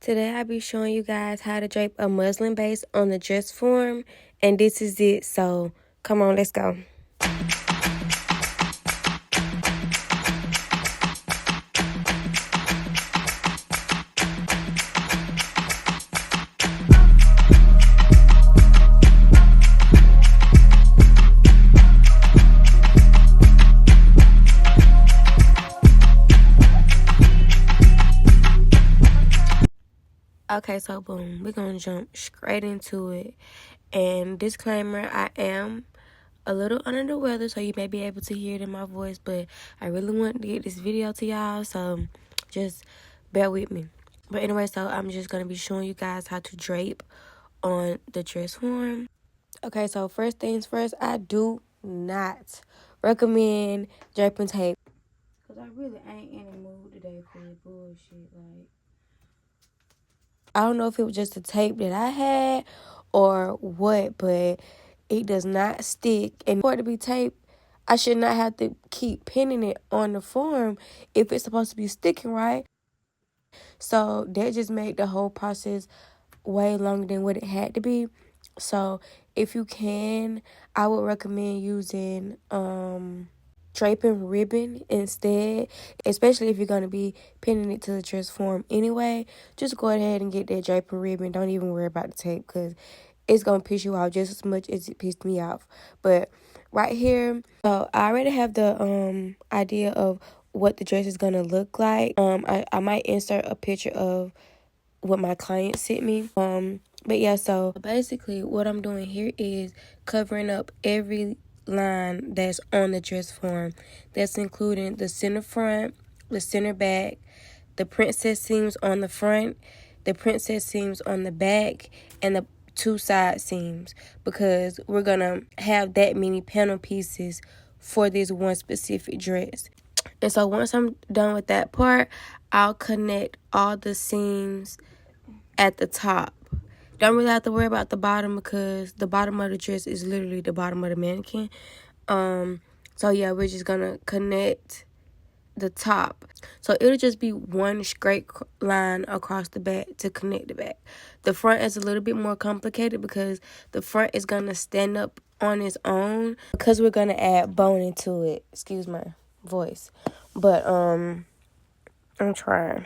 Today I'll be showing you guys how to drape a muslin base on the dress form, and this is it. So come on, let's go. Okay, so boom, we're gonna jump straight into it. And disclaimer, I am a little under the weather, so you may be able to hear it in my voice, but I really want to get this video to y'all, so just bear with me. But anyway, so I'm just gonna be showing you guys how to drape on the dress form. Okay, so first things first, I do not recommend draping tape, because I really ain't in the mood today for this bullshit. Like, I don't know if it was just the tape that I had or what, but it does not stick. And for it to be taped, I should not have to keep pinning it on the form if it's supposed to be sticking, right? So that just made the whole process way longer than what it had to be. So if you can, I would recommend using draping ribbon instead, especially if you're going to be pinning it to the dress form anyway. Just go ahead and get that draping ribbon. Don't even worry about the tape, because it's going to piss you off just as much as it pissed me off. But right here, so I already have the idea of what the dress is going to look like. I might insert a picture of what my client sent me. But yeah, so basically what I'm doing here is covering up every line that's on the dress form. That's including the center front, the center back, the princess seams on the front, the princess seams on the back, and the two side seams, because we're gonna have that many panel pieces for this one specific dress. And so once I'm done with that part, I'll connect all the seams at the top. Don't really have to worry about the bottom, because the bottom of the dress is literally the bottom of the mannequin. So yeah, we're just gonna connect the top. So it'll just be one straight line across the back to connect the back. The front is a little bit more complicated, because the front is gonna stand up on its own, because we're gonna add bone into it. Excuse my voice. But I'm trying.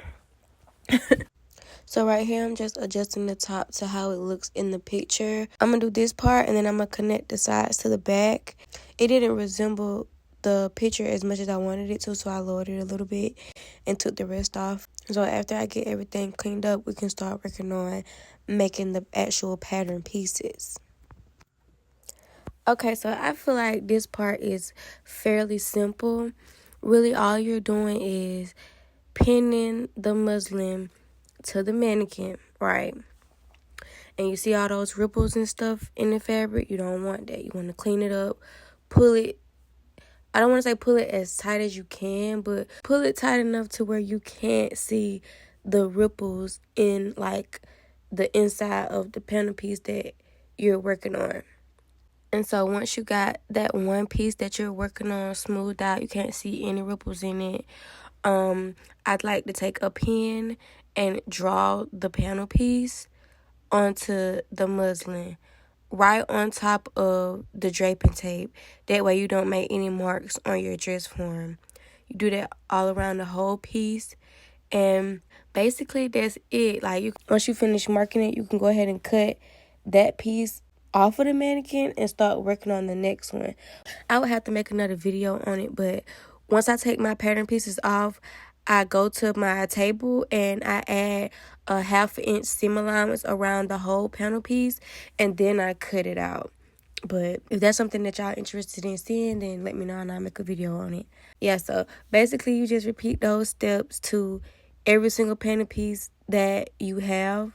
So right here, I'm just adjusting the top to how it looks in the picture. I'm going to do this part, and then I'm going to connect the sides to the back. It didn't resemble the picture as much as I wanted it to, so I lowered it a little bit and took the rest off. So after I get everything cleaned up, we can start working on making the actual pattern pieces. Okay, so I feel like this part is fairly simple. Really, all you're doing is pinning the muslin to the mannequin, right? And you see all those ripples and stuff in the fabric. You don't want that. You want to clean it up, pull it. I don't want to say pull it as tight as you can, but pull it tight enough to where you can't see the ripples in like the inside of the panel piece that you're working on. And so once you got that one piece that you're working on smoothed out, you can't see any ripples in it, I'd like to take a pen and draw the panel piece onto the muslin right on top of the draping tape. That way you don't make any marks on your dress form. You do that all around the whole piece, and basically that's it. Like, once you finish marking it, you can go ahead and cut that piece off of the mannequin and start working on the next one. I would have to make another video on it, but once I take my pattern pieces off, I go to my table and I add a 1/2 inch seam allowance around the whole panel piece, and then I cut it out. But if that's something that y'all interested in seeing, then let me know and I'll make a video on it. Yeah, so basically you just repeat those steps to every single panel piece that you have.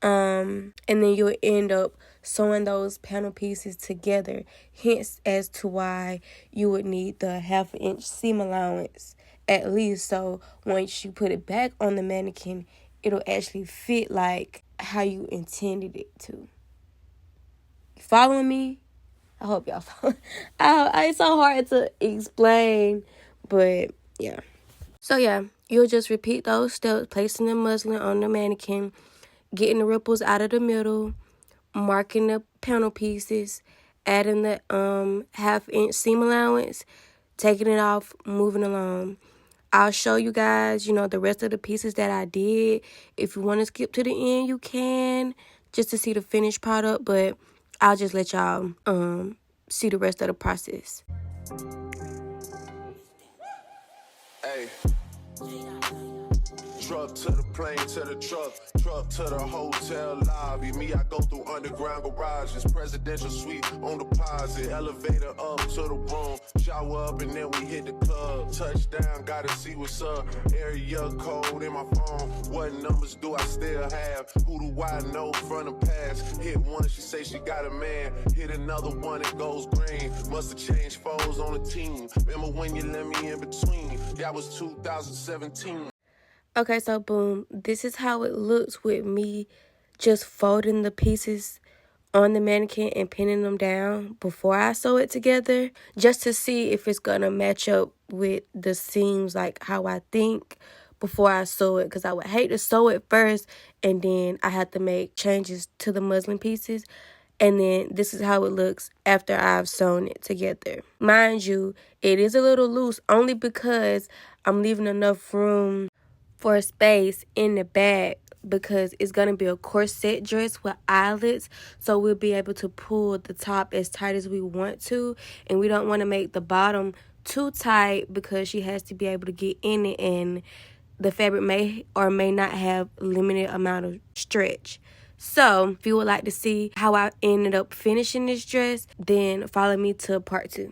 And then you'll end up sewing those panel pieces together. Hence as to why you would need the 1/2 inch seam allowance at least. So once you put it back on the mannequin, it'll actually fit like how you intended it to. Following me? I hope y'all follow. It's so hard to explain, but yeah. So yeah, you'll just repeat those steps, placing the muslin on the mannequin, getting the ripples out of the middle, marking the panel pieces, adding the 1/2 inch seam allowance, taking it off, moving along. I'll show you guys, the rest of the pieces that I did. If you want to skip to the end, you can, just to see the finished product, but I'll just let y'all see the rest of the process. Hey. Truck to the plane, to the truck to the hotel lobby. Me, I go through underground garages, presidential suite on deposit, elevator up to the room, shower up and then we hit the club. Touchdown, gotta see what's up. Area code in my phone. What numbers do I still have? Who do I know from the past? Hit one, she say she got a man. Hit another one, it goes green. Must have changed foes on the team. Remember when you let me in between? That was 2017. Okay, so boom, this is how it looks with me just folding the pieces on the mannequin and pinning them down before I sew it together, just to see if it's gonna match up with the seams, like how I think, before I sew it, because I would hate to sew it first and then I have to make changes to the muslin pieces. And then this is how it looks after I've sewn it together. Mind you, it is a little loose only because I'm leaving enough room for space in the back, because it's going to be a corset dress with eyelets, so we'll be able to pull the top as tight as we want to, and we don't want to make the bottom too tight because she has to be able to get in it, and the fabric may or may not have limited amount of stretch. So if you would like to see how I ended up finishing this dress, then follow me to part 2.